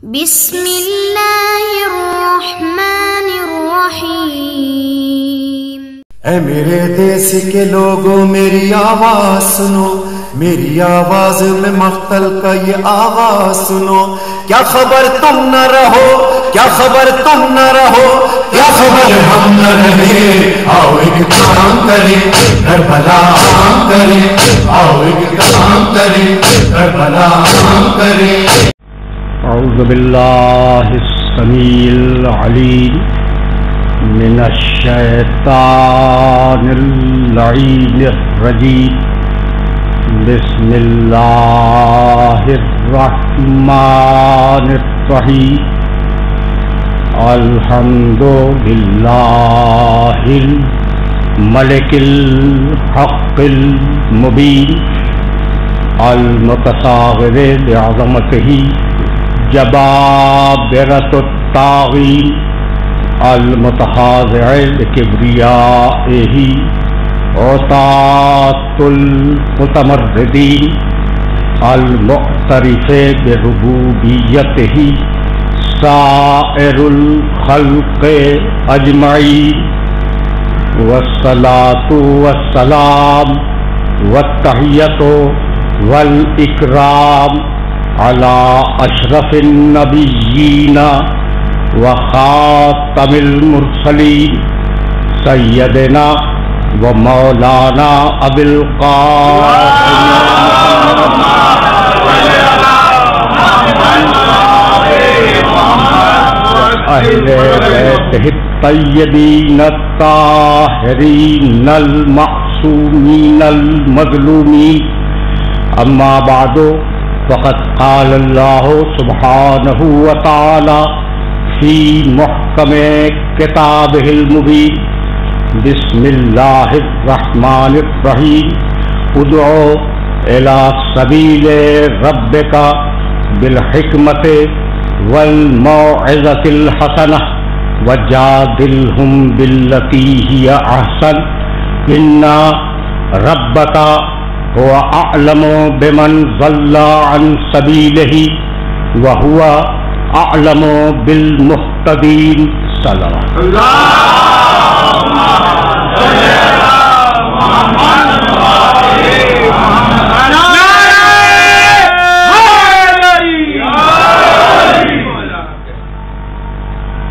بسم اللہ الرحمن الرحیم۔ اے میرے دیس کے لوگوں میری آواز سنو، میری آواز میں مختل کا یہ آغاز سنو۔ کیا خبر تم نہ رہو، کیا خبر تم نہ رہو، کیا خبر ہم نہ رہے، آؤ ایک کام کریں کربلا عام کریں، آؤ ایک کام کریں کربلا عام کریں۔ اعوذ باللہ السمیع العلیم من الشیطان اللعین الرجیم، بسم اللہ الرحمن الرحیم، الحمد للہ الملک الحق المبین، المتصاغر بعظمتہ جبابرۃ الطاغین، المتخاضع بکبریائہ عتاۃ المتمردین، المعترف بربوبیتہ سائر الخلق اجمعین، والصلاۃ والسلام والتحیۃ والاکرام علی اشرف النبیین وخاتم المرسلین، سیدنا و مولانا ابی القاسم اہل بیتہ الطیبین الطاہرین المعصومین المظلومین، اما بعد فقد قال اللہ سبحانہ وتعالی فی محکم کتابہ المبین، بسم اللہ الرحمن الرحیم، ادعو الی سبیل ربک بالحکمت والموعظۃ الحسنہ وجادلہم باللتی ہی احسن، ان ربک هو اعلم بمن ضل عن سبیلہ وهو اعلم بالمہتدین۔ صلی اللہ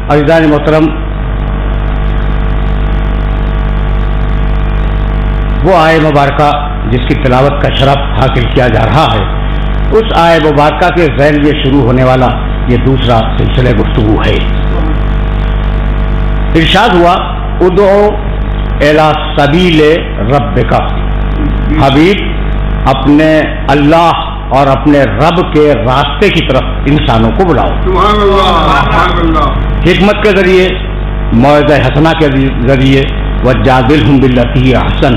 عزیزان محترم، وہ آیہ مبارکہ جس کی تلاوت کا شرف حاصل کیا جا رہا ہے، اس آیہ مبارکہ کے ذیل میں شروع ہونے والا یہ دوسرا سلسلہ گفتگو ہے۔ ارشاد ہوا ادعو الی سبیل ربک، حبیب اپنے اللہ اور اپنے رب کے راستے کی طرف انسانوں کو بلاؤ، حکمت کے ذریعے، موعظہ حسنہ کے ذریعے، وجادلہم باللتی ہی احسن،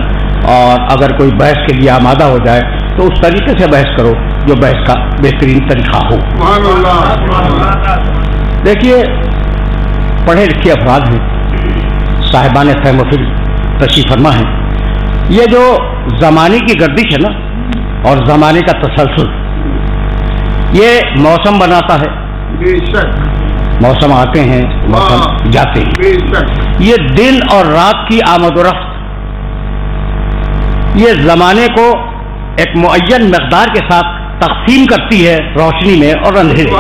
اور اگر کوئی بحث کے لیے آمادہ ہو جائے تو اس طریقے سے بحث کرو جو بحث کا بہترین طریقہ ہو۔ دیکھیے، پڑھے لکھے افراد ہیں، صاحبان فہم و فکر تشریف فرما ہیں، یہ جو زمانے کی گردش ہے نا اور زمانے کا تسلسل، یہ موسم بناتا ہے، موسم آتے ہیں موسم جاتے ہیں، یہ دن اور رات کی آمد و رفت، یہ زمانے کو ایک معین مقدار کے ساتھ تقسیم کرتی ہے، روشنی میں اور اندھیرے میں۔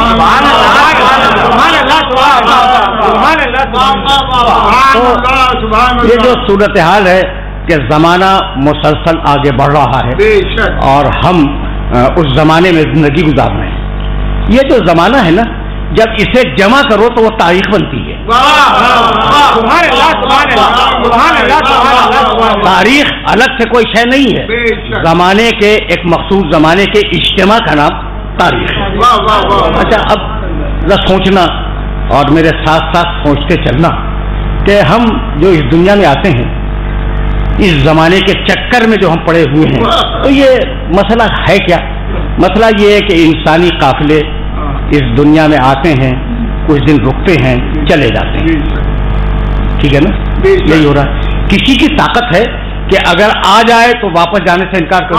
یہ جو صورتحال ہے کہ زمانہ مسلسل آگے بڑھ رہا ہے اور ہم اس زمانے میں زندگی گزار رہے ہیں۔ یہ جو زمانہ ہے نا، جب اسے جمع کرو تو وہ تاریخ بنتی ہے۔ تاریخ الگ سے کوئی شے نہیں ہے، زمانے کے ایک مخصوص زمانے کے اجتماع کا نام تاریخ ہے۔ اچھا، اب ذرا سوچنا اور میرے ساتھ ساتھ سوچتے چلنا کہ ہم جو اس دنیا میں آتے ہیں، اس زمانے کے چکر میں جو ہم پڑے ہوئے ہیں، تو یہ مسئلہ ہے کیا؟ مسئلہ یہ ہے کہ انسانی قافلے اس دنیا میں آتے ہیں، کچھ دن رکتے ہیں، چلے جاتے ہیں، ٹھیک ہے نا؟ یہی ہو رہا ہے۔ کسی کی طاقت ہے کہ اگر آ جائے تو واپس جانے سے انکار کر دے،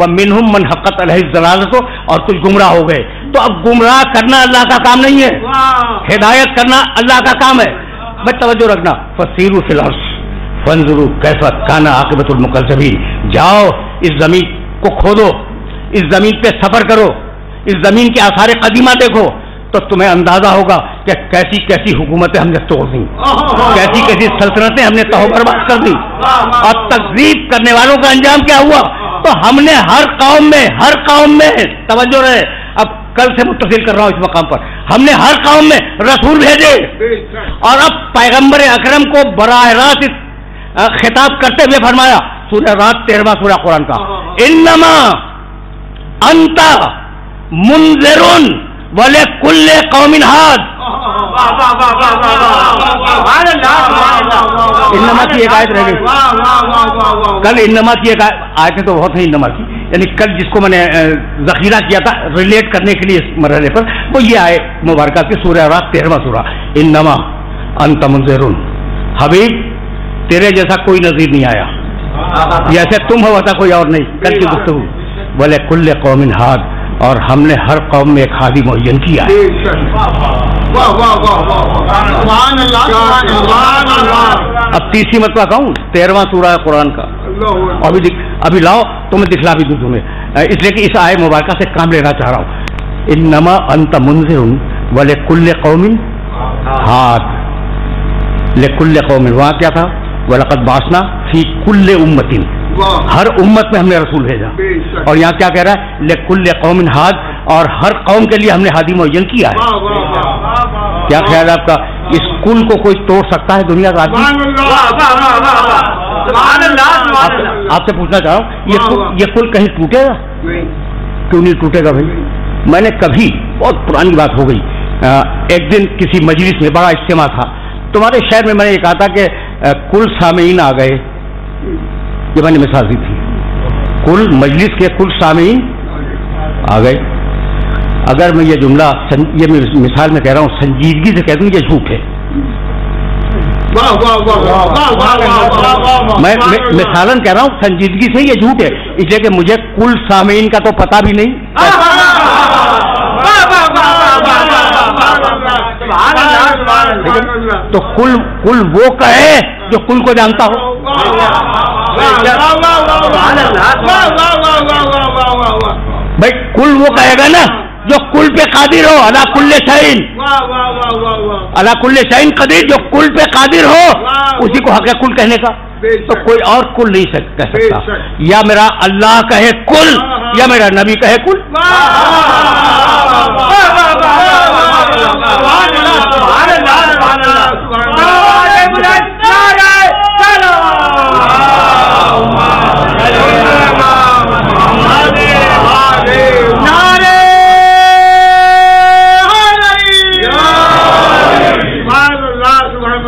ومنہم من حقت علیہ الضلالۃ، اور کچھ گمراہ ہو گئے. تو اب گمراہ کرنا اللہ کا کام نہیں ہے، ہدایت کرنا اللہ کا کام ہے. بس توجہ رکھنا. فسیروا فی الارض فانظروا کیف کان عاقبۃ المکذبین. جاؤ اس زمین کو کھودو، اس زمین پہ سفر کرو، اس زمین کے آثار قدیمہ دیکھو، تو تمہیں اندازہ ہوگا کہ کیسی کیسی حکومتیں ہم نے توڑ دی، کیسی کیسی سلطنتیں ہم نے تہو برباد کر دی، اور تکذیب کرنے والوں کا انجام کیا ہوا. تو ہم نے ہر قوم میں توجہ رہے، اب کل سے متصل کر رہا ہوں اس مقام پر، ہم نے ہر قوم میں رسول بھیجے، اور اب پیغمبر اکرم کو براہ راست خطاب کرتے ہوئے فرمایا، سورہ رات 13واں سورہ قرآن کا، انما انت منذر ولکل قوم ہاد. انما کی ایک آیت رہ گئی کل، انما کی ایک آیتیں تو بہت ہیں انما کی، یعنی کل جس کو میں نے ذخیرہ کیا تھا ریلیٹ کرنے کے لیے اس مرحلے پر، وہ یہ آئے مبارکہ کی سورہ رات 13واں سورہ، انما انت منذر. حبیب تیرے جیسا کوئی نذیر نہیں آیا، جیسے تم ہو ویسا کوئی اور نہیں. کل کی گفتگو وَلِكُلِّ قَوْمٍ ہاد، اور ہم نے ہر قوم میں ایک ہادی معین کیا ہے. اب تیسری مرتبہ کہوں 13واں سورہ قرآن کا، ابھی لاؤ تو میں دکھلا بھی دوں تمہیں، اس لیے کہ اس آئے مبارکہ سے کام لینا چاہ رہا ہوں. انما انت منذر ولکل قوم ہاد. لکل قوم وہاں کیا تھا؟ وَلَقَدْ بَعَثْنَا فِي كُلِّ أُمَّةٍ، ہر امت میں ہم نے رسول بھیجا. اور یہاں کیا کہہ رہا ہے؟ لِكُلِّ قَوْمٍ ہاد، اور ہر قوم کے لیے ہم نے ہادی معین کیا ہے. کیا خیال ہے آپ کا؟ اس کل کو کوئی توڑ سکتا ہے دنیا کا آدمی؟ آپ سے پوچھنا چاہ رہا ہوں، یہ کل کہیں ٹوٹے گا؟ کیوں نہیں ٹوٹے گا بھائی؟ میں نے کبھی، بہت پرانی بات ہو گئی، ایک دن کسی مجلس میں بڑا اجتماع تھا، تمہارے شہر میں نے یہ کہا تھا کہ کل سامعین آ گئے، یہ میں نے مثال دی تھی، کل مجلس کے کل سامعین آ گئے. اگر میں یہ جملہ یہ مثال میں کہہ رہا ہوں سنجیدگی سے کہہ دوں یہ جھوٹ ہے. میں مثالاً کہہ رہا ہوں سنجیدگی سے یہ جھوٹ ہے، اس لیے کہ مجھے کل سامعین کا تو پتہ بھی نہیں. تو کل وہ کہے جو کل کو جانتا ہو. بھائی کل وہ کہے گا نا جو کل پہ قادر ہو، علی کل شیء، علی کل شیء قدیر، جو کل پہ قادر ہو اسی کو حق ہے کل کہنے کا. تو کوئی اور کل نہیں کہہ سکتا، یا میرا اللہ کہے کل یا میرا نبی کہے کل.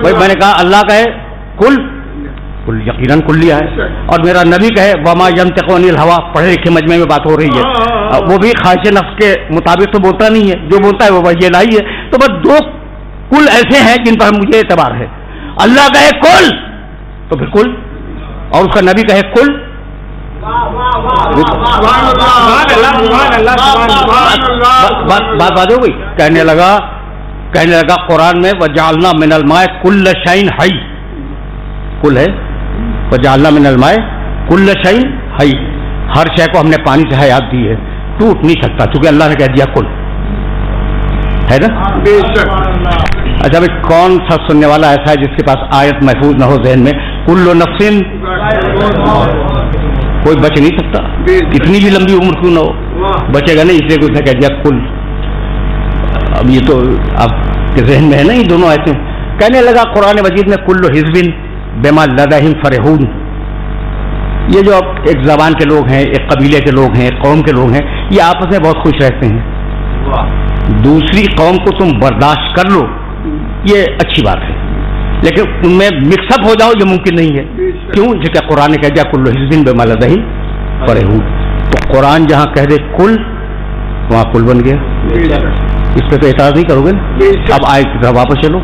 بھائی میں نے کہا اللہ کہے کل، کل یقیناً کل لیا ہے، اور میرا نبی کہے وما ینطق عن الہویٰ، پڑھے لکھے مجمع میں بات ہو رہی ہے، وہ بھی خواہش نفس کے مطابق تو بولتا نہیں ہے، جو بولتا ہے وہ وحی الہی ہے. تو بس دو کل ایسے ہیں جن پر مجھے اعتبار ہے، اللہ کہے کل تو پھر کل، اور اس کا نبی کہے کل. بات ہو گئی. کہنے لگا قرآن میں وجعلنا من الماء کل شیء حی، کل ہے وجعلنا من الماء کل شیء حی، ہر شے کو ہم نے پانی سے حیات دی ہے، ٹوٹ نہیں سکتا چونکہ اللہ نے کہہ دیا کل ہے نا. اچھا بھائی کون سا سننے والا ایسا ہے جس کے پاس آیت محفوظ نہ ہو ذہن میں؟ کل نفس، کوئی بچ نہیں سکتا، کتنی بھی لمبی عمر کیوں نہ ہو بچے گا نہیں، اس لیے کہ اس نے کہہ دیا کل. اب یہ تو آپ کے ذہن میں ہے نا یہ دونوں آیتیں. کہنے لگا قرآن مجید میں کل حزب بما لدیہم فرحون، یہ جو اب ایک زبان کے لوگ ہیں، ایک قبیلے کے لوگ ہیں، ایک قوم کے لوگ ہیں، یہ آپس میں بہت خوش رہتے ہیں. دوسری قوم کو تم برداشت کر لو یہ اچھی بات ہے، لیکن ان میں مکس اپ ہو جاؤ یہ ممکن نہیں ہے. کیوں؟ جیسے قرآن نے کہہ دیا کل حزب بما لدیہم فرحون، تو قرآن جہاں کہہ دے کل وہاں کل بن گیا. اس پہ تو اعتراض نہیں کرو گے نا؟ اب آئے کی طرف واپس چلو،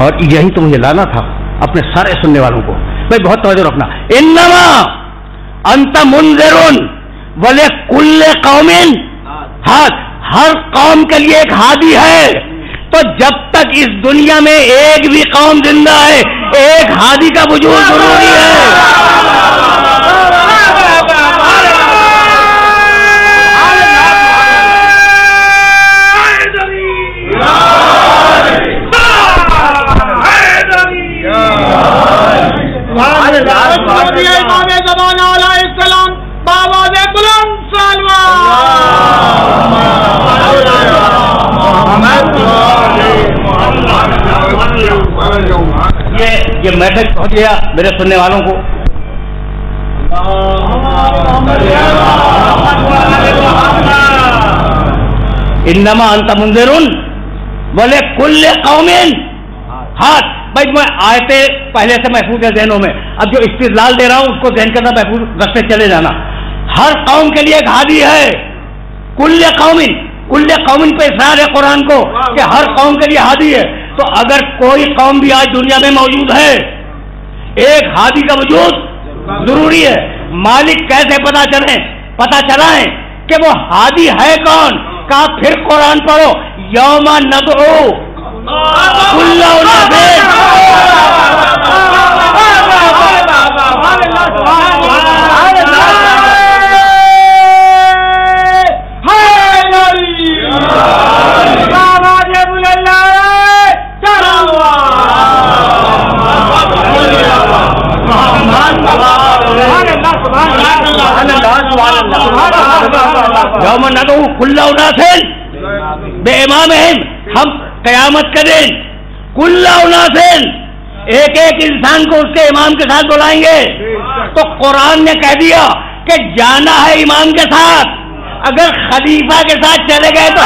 اور یہی تو مجھے لانا تھا اپنے سارے سننے والوں کو. بھائی بہت توجہ رکھنا، انما انت منذر بولے کل قوم ہاتھ، ہر قوم کے لیے ایک ہادی ہے. تو جب تک اس دنیا میں ایک بھی قوم زندہ ہے ایک ہادی کا وجود ضروری ہے. یہ میسج پہنچ گیا میرے سننے والوں کو. انما انت منذر بولے کل قوم ہاتھ. بھائی میں آیتیں پہلے سے محفوظ ہے ذہنوں میں، اب جو استدلال دے رہا ہوں اس کو ذہن کے اندر محفوظ رکھتے چلے جانا. ہر قوم کے لیے ایک ہادی ہے. کل قوم پہ اصرار ہے قرآن کو کہ ہر قوم کے لیے ہادی ہے. تو اگر کوئی قوم بھی آج دنیا میں موجود ہے ایک ہادی کا وجود ضروری ہے. مالک کیسے پتا چلائیں کہ وہ ہادی ہے کون؟ کہا پھر قرآن پڑھو. یوم ندعو کل اناس یوم ندعو کل اناس بامامہم. ہم قیامت کے دن کل اناس ایک ایک انسان کو اس کے امام کے ساتھ بلائیں گے. تو قرآن نے کہہ دیا کہ جانا ہے امام کے ساتھ. اگر خلیفہ کے ساتھ چلے گئے تو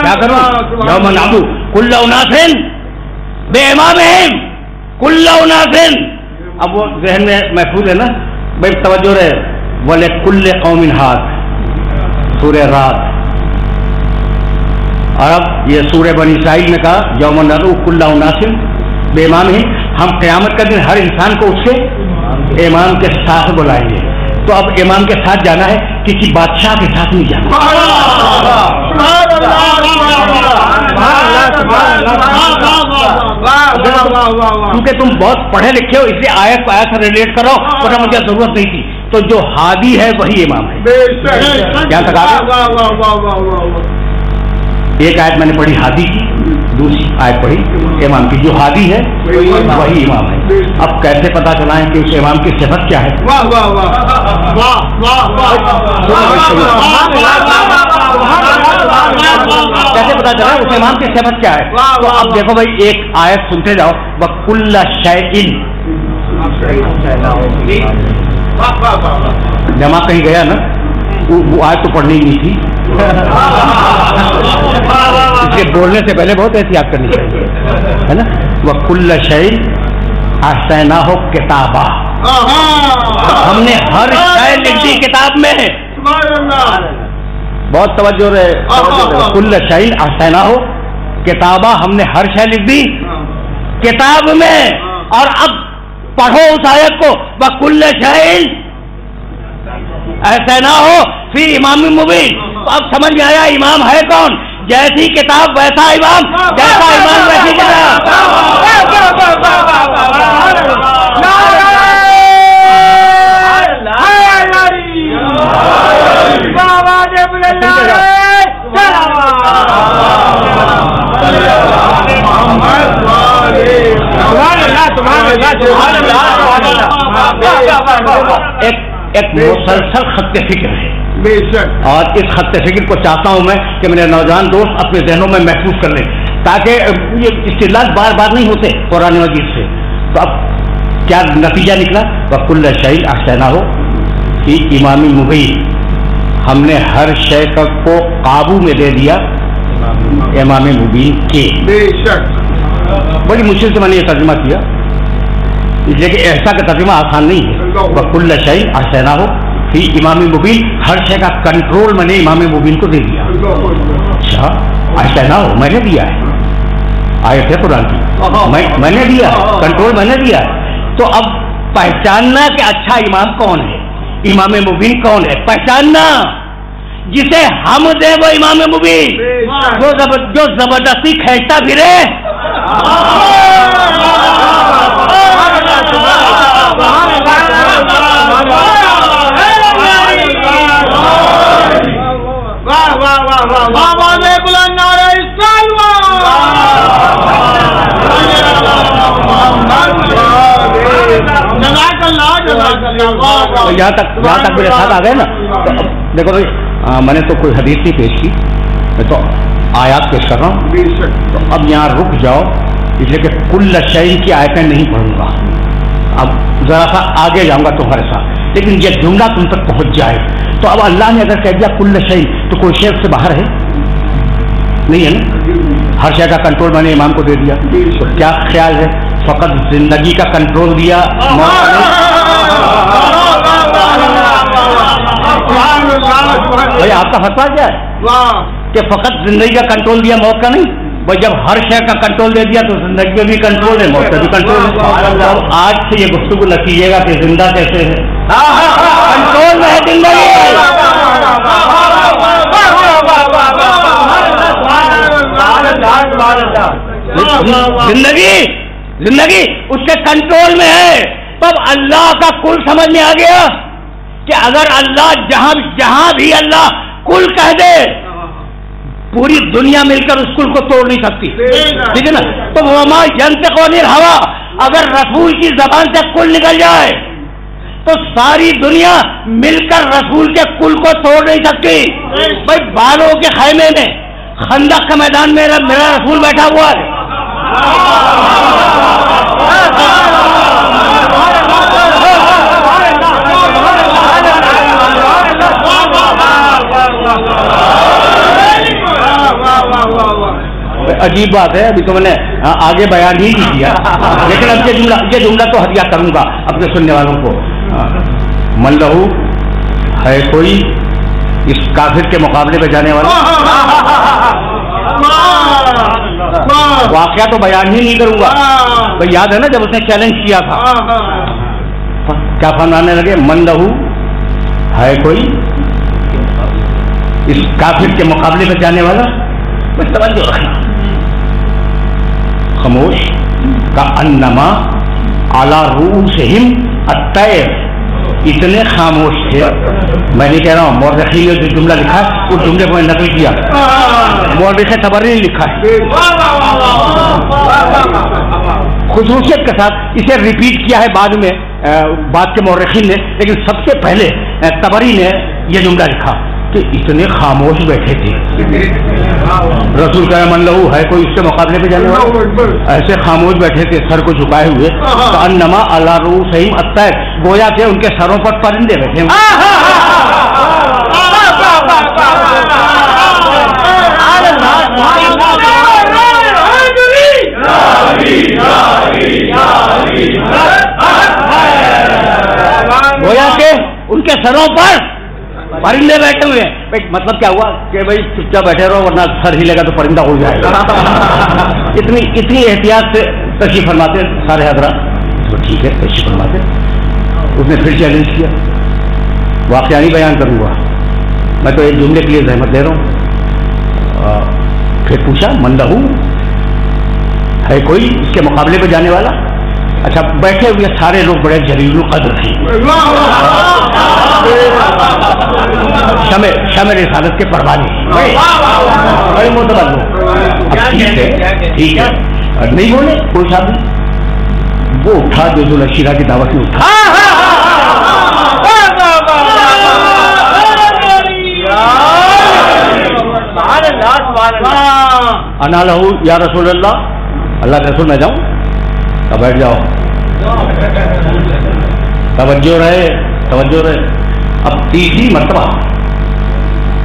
کیا کروں؟ یوم ندعو کل اناس بامامہم کل اناس. اب وہ ذہن میں محفوظ ہے نا بھائی، توجہ رہے. بولے کل قوم ہاتھ سورہ رات. اور اب یہ سورہ بنی اسرائیل میں کہا یوم ندعو کل اناس بامامہم. ہم قیامت کا دن ہر انسان کو اس کے امام کے ساتھ بلائیں گے. تو اب امام کے ساتھ جانا ہے، کسی بادشاہ کے ساتھ نہیں جانا. کیونکہ تم بہت پڑھے لکھے ہو اس لیے آیت کو آیت سے ریلیٹ کرو، ورنہ مجھے ضرورت نہیں تھی. تو جو ہادی ہے وہی امام ہے. کیا تک ایک آیت میں نے پڑھی ہادی کی، دوسری آیت پڑھی امام کی. جو ہادی ہے وہی امام ہے. اب کیسے پتا چلائیں کہ اس امام کی صفت کیا ہے؟ کیسے پتا چلا اس امام کی صفت کیا ہے؟ تو اب دیکھو بھائی ایک آیت سنتے جاؤ. وَكُلَّ شَيْءٍ جمع کہیں گیا نا، وہ آیت تو پڑھنی نہیں تھی. اس کے بولنے سے پہلے بہت احتیاط کرنی چاہیے ہے نا. وَكُلَّ شَيْءٍ أَحْصَيْنَاهُ كِتَابًا. ہم نے ہر شے لکھ دی کتاب میں. بہت توجہ رہے. کل شیء احصیناہ کتابہ. ہم نے ہر شے لکھ دی کتاب میں. اور اب پڑھو اس آیت کو وَكُلَّ شَيْءٍ احصیناہ فی امام مبین. اب سمجھ میں آیا امام ہے کون؟ جیسی کتاب ویسا امام، جیسا امام ویسی کتاب. ایک مسلسل خط فکر ہے، اور اس خط فکر کو چاہتا ہوں میں کہ میرے نوجوان دوست اپنے ذہنوں میں محفوظ کر لیں، تاکہ یہ استدلال بار بار نہیں ہوتے قرآن مجید سے. تو اب کیا نتیجہ نکلا؟ وَكُلَّ شَيْءٍ أَحْصَيْنَاهُ فِي إِمَامٍ مُبِينٍ. ہم نے ہر شے کو قابو میں دے دیا امام مبین کے. بے شک بڑی مشکل سے میں نے یہ ترجمہ کیا، اس لیے کہ ایسا کا ترجمہ آسان نہیں ہے. وَكُلَّ شَيْءٍ أَحْصَيْنَاهُ فِي إِمَامٍ مُبِينٍ، ہر شے کا کنٹرول میں نے امام مبین کو دے دیا. اچھا أَحْصَيْنَاهُ میں نے دیا ہے، آیت ہے قرآن کی، میں نے دیا ہے، کنٹرول میں نے دیا ہے. تو اب پہچاننا کہ اچھا امام کون ہے، امام مبین کون ہے، پہچاننا. جسے ہم دے وہ امام مبین، جو زبردستی کھینچتا پھرے یہاں تک میرے ساتھ آ گئے نا. تو دیکھو بھائی میں نے تو کوئی حدیث نہیں پیش کی، میں تو آیات پیش کر رہا ہوں. تو اب یہاں رک جاؤ، اس لیے کہ کل شیء کی آیتیں نہیں پڑھوں گا. اب ذرا سا آگے جاؤں گا تمہارے ساتھ، لیکن یہ جملہ تم تک پہنچ جائے. تو اب اللہ نے اگر کہہ دیا کل شیء، تو کوئی شے سے باہر ہے نہیں ہے نا. ہر شے کا کنٹرول میں نے امام کو دے دیا. تو کیا خیال ہے، فقط زندگی کا کنٹرول دیا، بھائی آپ کا فتویٰ کیا ہے کہ فقط زندگی کا کنٹرول دیا، موت کا نہیں؟ بھائی جب ہر شے کا کنٹرول دے دیا تو زندگی میں بھی کنٹرول ہے، موت کا بھی کنٹرول ہے. آج سے یہ گفتگو نہ کیجیے گا کہ زندہ کیسے ہے، کنٹرول میں ہے زندگی. زندگی اس کے کنٹرول میں ہے. تب اللہ کا کل سمجھ میں آ گیا کہ اگر اللہ جہاں بھی اللہ کل کہہ دے، پوری دنیا مل کر اس کل کو توڑ نہیں سکتی. ٹھیک ہے نا. تو وما ینطق عن الہویٰ، اگر رسول کی زبان سے کل نکل جائے تو ساری دنیا مل کر رسول کے کل کو توڑ نہیں سکتی. بھائی بالوں کے خیمے میں خندق کے میدان میں میرا رسول بیٹھا ہوا ہے. عجیب بات ہے، ابھی تو میں نے آگے بیان ہی نہیں کیا، لیکن اب یہ جملہ تو ہدیہ کروں گا اپنے سننے والوں کو. من لہو ہے کوئی اس کافر کے مقابلے پہ جانے والا. واقعہ تو بیان ہی نہیں کروں گا. بھائی یاد ہے نا جب اس نے چیلنج کیا تھا، کیا فرمانے لگے؟ من لہو ہے کوئی اس کافر کے مقابلے پہ جانے والا. بس توجہ رکھنا، خاموش کا انما علی رؤوسہم الطیر، اتنے خاموش تھے. میں نہیں کہہ رہا ہوں، مورخین نے جو جملہ لکھا ہے اس جملے کو میں نقل کیا، مورخ طبری نے لکھا ہے خصوصیت کے ساتھ. اسے ریپیٹ کیا ہے بعد کے مورخین نے، لیکن سب سے پہلے طبری نے یہ جملہ لکھا کہ اتنے خاموش بیٹھے تھے. رسول کا من لہو ہے کوئی اس کے مقابلے پہ جانے والا، ایسے خاموش بیٹھے تھے سر کو جھکائے ہوئے. انما علی رؤوسہم الطیر، گویا کہ ان کے سروں پر پرندے بیٹھے ہوئے. گویا کہ ان کے سروں پر پرندے بیٹھے ہوئے ہیں. مطلب کیا ہوا کہ بھائی چپ چاپ بیٹھے رہو ورنہ سر ہی لگا تو پرندہ ہو جائے گا. اتنی احتیاط سے تشریف فرماتے سارے حضرات. تو ٹھیک ہے تشریف فرماتے. اس نے پھر چیلنج کیا، واقعہ نہیں بیان کروں گا، میں تو ایک جملے کے لیے زحمت دے رہا ہوں. پھر پوچھا من لہو ہے کوئی اس کے مقابلے پہ جانے والا. اچھا بیٹھے ہوئے سارے لوگ بڑے جلیل القدر تھے، شمع رسالت کے پروانی، بڑے معتبر لوگ. ٹھیک ہے نہیں بولے کوئی صاحب نہیں. وہ اٹھا جو ذوالعشیرہ کی دعوت میں اٹھا. انا لہو یا رسول اللہ، اللہ کے رسول میں جاؤں؟ اب بیٹھ جاؤ، توجہ رہے. اب تیسری مرتبہ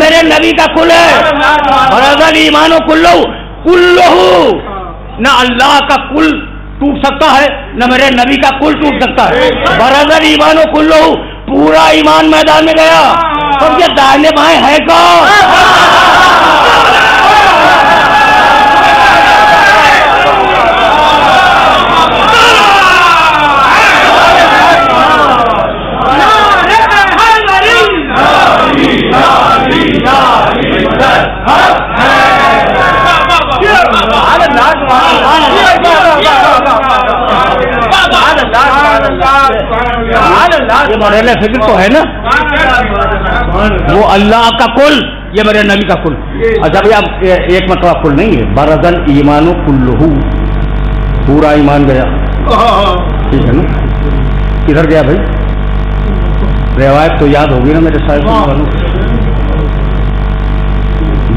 میرے نبی کا کل ہے. برادر ایمان و کلہ نہ اللہ کا کل ٹوٹ سکتا ہے نہ میرے نبی کا کل ٹوٹ سکتا ہے. برادر ایمان و کلہ پورا ایمان میدان میں گیا. تو یہ دائیں بائیں ہے کون؟ یہ مرحلہ فکر تو ہے نا. وہ اللہ کا کل یہ میرے نبی کا کل. اچھا بھائی اب ایک مرتبہ کل نہیں ہے. برزل ایمان و کلہ پورا ایمان گیا. ٹھیک ہے نا. کدھر گیا بھائی؟ روایت تو یاد ہوگی نا میرے صاحب.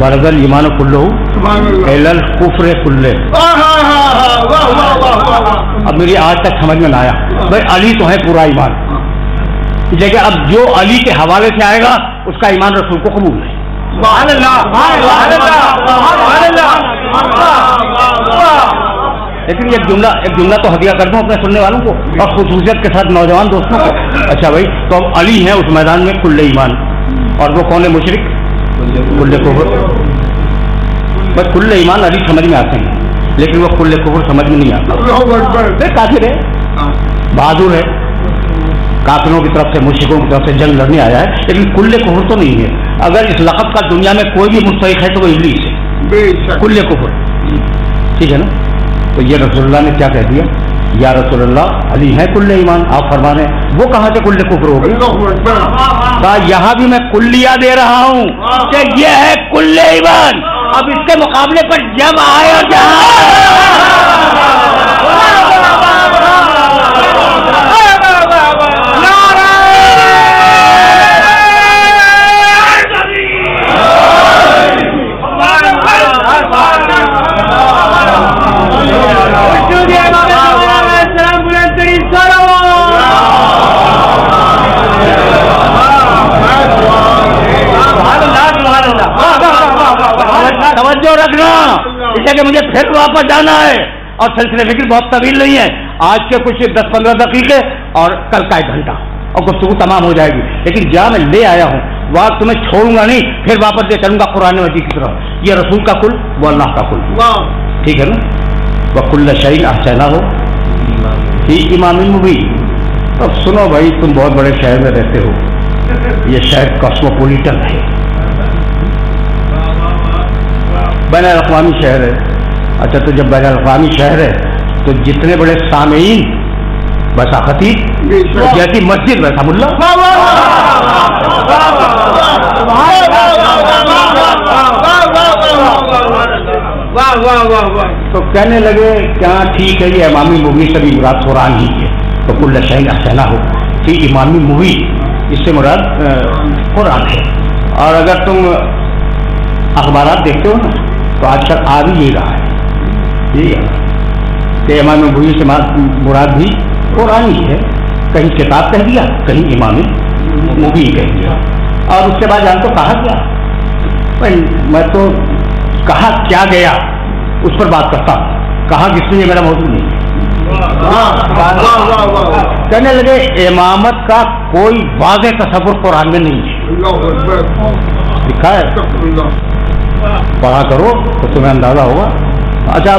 برزل ایمان و کلہ الل کفر کلے. اب میری آج تک سمجھ میں نہ آیا بھائی علی تو ہے پورا ایمان لیکن اب جو علی کے حوالے سے آئے گا اس کا ایمان رسول کو قبول ہے. لیکن ایک جملہ تو ہدیہ کر دوں اپنے سننے والوں کو اور خصوصیت کے ساتھ نوجوان دوستوں کو. اچھا بھائی تو اب علی ہے اس میدان میں کل ایمان اور وہ کون ہے؟ مشرک کل کفر. بس کل ایمان علی سمجھ میں آتے ہیں لیکن وہ کل کفر سمجھ میں نہیں آتا. کافر ہے بہادر ہے کافروں کی طرف سے مشرکوں کی طرف سے جنگ لڑنے آیا ہے لیکن کل کفر تو نہیں ہے. اگر اس لقب کا دنیا میں کوئی بھی مستحق ہے تو وہ ابلیس ہے. کل کفر. ٹھیک ہے نا. تو یہ رسول اللہ نے کیا کہہ دیا؟ یا رسول اللہ علی ہے کل ایمان. آپ فرما رہے ہیں وہ کہاں سے کل کفر ہو گئی؟ یہاں بھی میں کلیہ دے رہا ہوں کہ یہ ہے کل ایمان. اب اس کے مقابلے پر جب آئے اور جہاں توجہ رکھنا اس لیے کہ مجھے پھر واپس جانا ہے اور سلسلے فکر بہت طویل نہیں ہے. آج کے کچھ 10-15 دقیقے اور کل کا 1 گھنٹہ اور گفتگو تمام ہو جائے گی. لیکن جہاں میں لے آیا ہوں وہاں تمہیں چھوڑوں گا نہیں پھر واپس لے چلوں گا قرآن مجید کی طرف. یہ رسول کا کل وہ اللہ کا کل. ٹھیک ہے نا. وَكُلَّ شَيْءٍ أَحْصَيْنَاهُ فِي إِمَامٍ مُبِينٍ. اب سنو بھائی تم بہت بڑے شہر میں رہتے ہو. یہ شہر کاسموپولیٹن ہے بین الاقوامی شہر ہے. اچھا تو جب بین الاقوامی شہر ہے تو جتنے بڑے سامعین ویسا خطیب جیسی مسجد ویسا ملا. تو کہنے لگے کیا ٹھیک ہے یہ امامی مووی سے بھی مراد قرآن ہی ہے. تو کل شہین احسنا ہو کہ امامی مووی اس سے مراد قرآن ہے. اور اگر تم اخبارات دیکھتے ہو نا تو آج کل آ بھی یہی رہا ہے کہ امام مووی سے مراد بھی قرآن ہی ہے. کہیں کتاب کہہ دیا کہیں امام مووی کہہ دیا. اور اس کے بعد جان تو کہا کیا میں تو کہا کیا گیا اس پر بات کرتا ہوں. کہا کس نے یہ میرا موضوع نہیں. کہنے لگے امامت کا کوئی واضح تصور قرآن میں نہیں ہے. لکھا ہے پڑھا کرو تو تمہیں اندازہ ہوگا. اچھا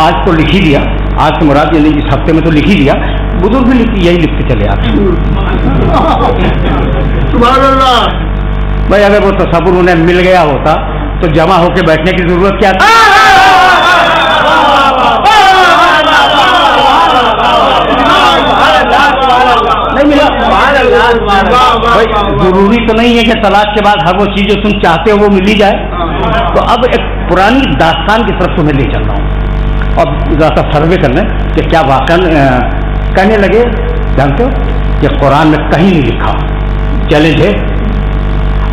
آج تو لکھ ہی دیا. آج تو مراد یہ نہیں اس ہفتے میں تو لکھ ہی دیا. بزرگ بھی یہی لکھتے چلے آتے بھائی. اگر وہ تصور انہیں مل گیا ہوتا تو جمع ہو کے بیٹھنے کی ضرورت کیا تھی؟ نہیں ملا. ضروری تو نہیں ہے کہ تلاش کے بعد ہر وہ چیز جو تم چاہتے ہو وہ ملی جائے. تو اب ایک پرانی داستان کی طرف تمہیں لے چل رہا ہوں اور ذرا سروے کرنا کہ کیا واقعا. کہنے لگے جانتے ہو کہ قرآن میں کہیں نہیں لکھا. چیلنج ہے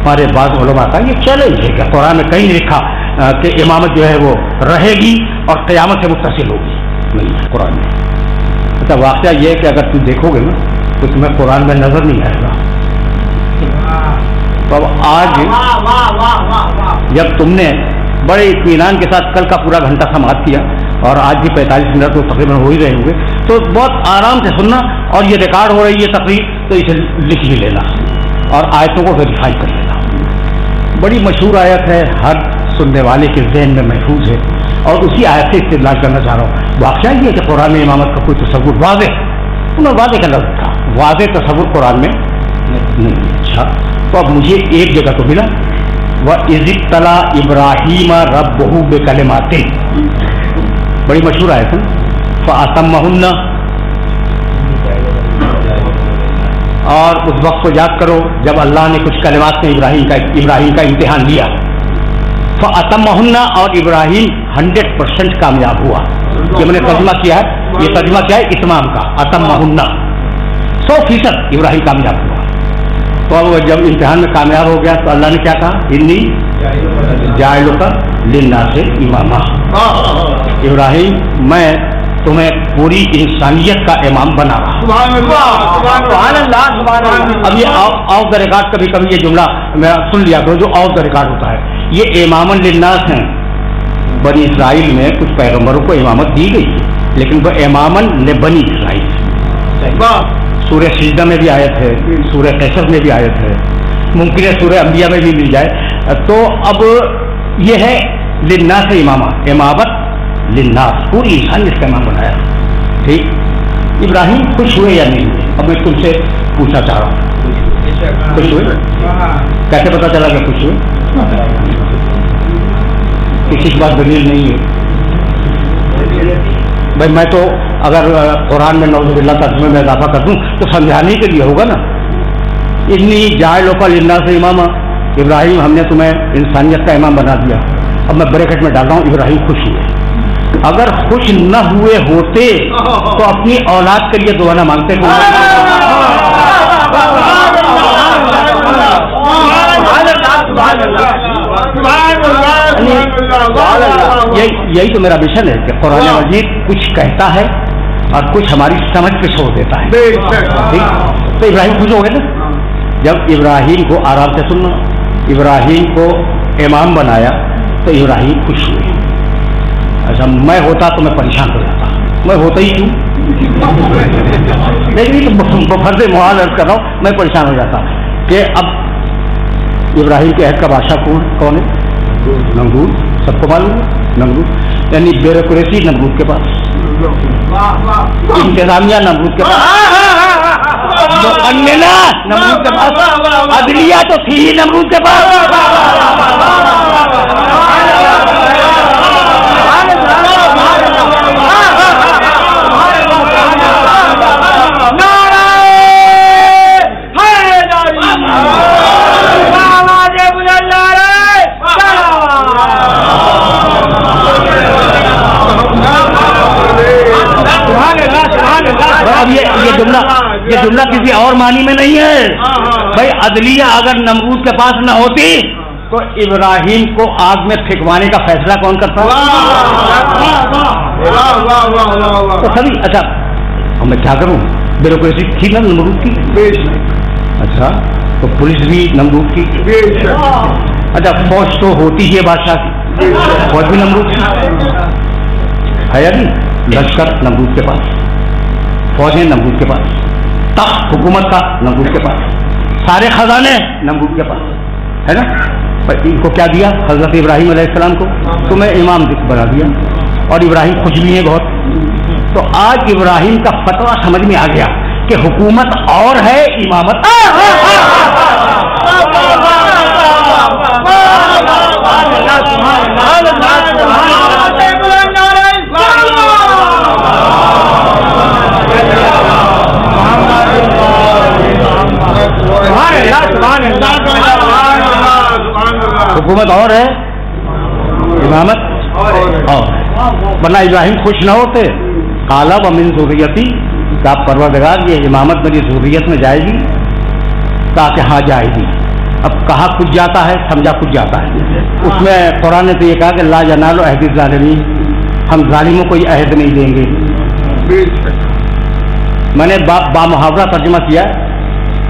ہمارے بعض علماء کا یہ چیلنج ہے کہ قرآن میں کہیں نہیں لکھا کہ امامت جو ہے وہ رہے گی اور قیامت سے متصل ہوگی. نہیں ہے قرآن میں. اچھا واقعہ یہ ہے کہ اگر تم دیکھو گے نا تو تمہیں قرآن میں نظر نہیں آئے گا. تو اب آج جب تم نے بڑے اطمینان کے ساتھ کل کا پورا گھنٹہ سماعت کیا اور آج بھی 45 منٹ تو تقریباً ہو ہی رہے ہوں گے، تو بہت آرام سے سننا، اور یہ ریکارڈ ہو رہی ہے تقریر تو اسے لکھ بھی لینا اور آیتوں کو ویریفائی کر لینا۔ بڑی مشہور آیت ہے، ہر سننے والے کے ذہن میں محفوظ ہے، اور اسی آیت سے استدلال کرنا چاہ رہا ہوں۔ واقعہ یہ ہے کہ قرآن میں امامت کا کوئی تصور واضح، انہوں نے واضح کا لفظ تھا، واضح تصور قرآن میں نہیں۔ اچھا، تو اب مجھے ایک جگہ تو ملا، وَإِذِ ابْتَلَىٰ إِبْرَاهِيمَ رَبُّهُ بِكَلِمَاتٍ، بڑی مشہور آیت ہے، فَأَتَمَّهُنَّ، اور اس وقت کو یاد کرو جب اللہ نے کچھ کلمات میں ابراہیم کا امتحان لیا، فَأَتَمَّهُنَّ، اور ابراہیم 100% کامیاب ہوا۔ یہ میں نے ترجمہ کیا ہے، یہ ترجمہ کیا ہے اتمام کا، أَتَمَّهُنَّ، 100% ابراہیم کامیاب ہوا۔ تو اب جب امتحان میں کامیاب ہو گیا تو اللہ نے کیا کہا، انی جاعلک للناس اماما، ابراہیم میں تمہیں پوری انسانیت کا امام بنا رہا ہوں۔ اب یہ آف دا ریکارڈ کبھی کبھی یہ جملہ میں سن لیا کرو جو آف دا ریکارڈ ہوتا ہے، یہ امامن للناس ہیں۔ بنی اسرائیل میں کچھ پیغمبروں کو امامت دی گئی لیکن وہ امامن لبنی اسرائیل، سورہ سجدہ میں بھی آیت ہے، سورہ قصص میں بھی آیت ہے، ممکن ہے سورہ انبیاء میں بھی مل جائے۔ تو اب یہ ہے للناس امامہ، امامت للناس، پوری انسانیت کا امام بنایا۔ ٹھیک، ابراہیم خوش ہوئے یا نہیں ہوئے؟ اب میں تم سے پوچھنا چاہ رہا ہوں، خوش ہوئے؟ کیسے پتا چلا کہ خوش ہوئے؟ کسی کے پاس دلیل نہیں ہے بھائی، میں تو اگر قرآن میں نعوذ باللہ ترجمے میں اضافہ کر دوں تو سمجھانے کے لیے ہوگا نا، انی جاعلک للناس اماما، ابراہیم ہم نے تمہیں انسانیت کا امام بنا دیا۔ اب میں بریکٹ میں ڈال رہا ہوں ابراہیم خوش ہوئے، اگر خوش نہ ہوئے ہوتے تو اپنی اولاد کے لیے دعا نہ مانگتے۔ یہی تو میرا مشن ہے کہ قرآن مجید کچھ کہتا ہے اور کچھ ہماری سمجھ پہ چھوڑ دیتا ہے۔ تو ابراہیم خوش ہو گئے نا جب ابراہیم کو آرام سے سننا، ابراہیم کو امام بنایا تو ابراہیم خوش ہوئے۔ اچھا، میں ہوتا تو میں پریشان ہو جاتا، میں ہوتا ہی کیوں، لیکن فرض محال عرض کر رہا ہوں، میں پریشان ہو جاتا کہ اب ابراہیم کے عہد کا بادشاہ کون ہے؟ نمرود، سب کو معلوم ہے نمرود، یعنی بیوروکریسی نمرود کے پاس، انتظامیہ نمرود کے پاس، مقننہ نمرود کے پاس، عدلیہ تو تھی ہی نمرود کے پاس۔ اب یہ جملہ کسی اور معنی میں نہیں ہے بھائی، عدلیہ اگر نمرود کے پاس نہ ہوتی تو ابراہیم کو آگ میں پھینکوانے کا فیصلہ کون کرتا؟ تو سبھی اچھا، اب میں کیا کروں، بیوروکریسی تھی نا نمرود کی، اچھا تو پولیس بھی نمرود کی، اچھا فوج تو ہوتی ہی ہے بادشاہ کی، فوج بھی نمرود کی ہے یا نہیں، لشکر نمرود کے پاس، فوجیں نمرود کے پاس، تخت حکومت کا نمرود کے پاس، سارے خزانے نمرود کے پاس ہے نا۔ ان کو کیا دیا حضرت ابراہیم علیہ السلام کو؟ تمہیں امام بنا دیا، اور ابراہیم خوش بھی ہیں بہت۔ تو آج ابراہیم کا فتویٰ سمجھ میں آ گیا کہ حکومت اور ہے، امامت حکومت اور ہے، امامت اور ہے، ورنہ ابراہیم خوش نہ ہوتے۔ قال ومن ذریتی، کا پروردگار یہ امامت میری ذریت میں جائے گی، تاکہ ہاں جائے گی۔ اب کہا کچھ جاتا ہے، سمجھا کچھ جاتا ہے، اس میں قرآن نے تو یہ کہا کہ لا ینال عہد الظالمین، ہم ظالموں کو یہ عہد نہیں دیں گے۔ میں نے با محاورہ ترجمہ کیا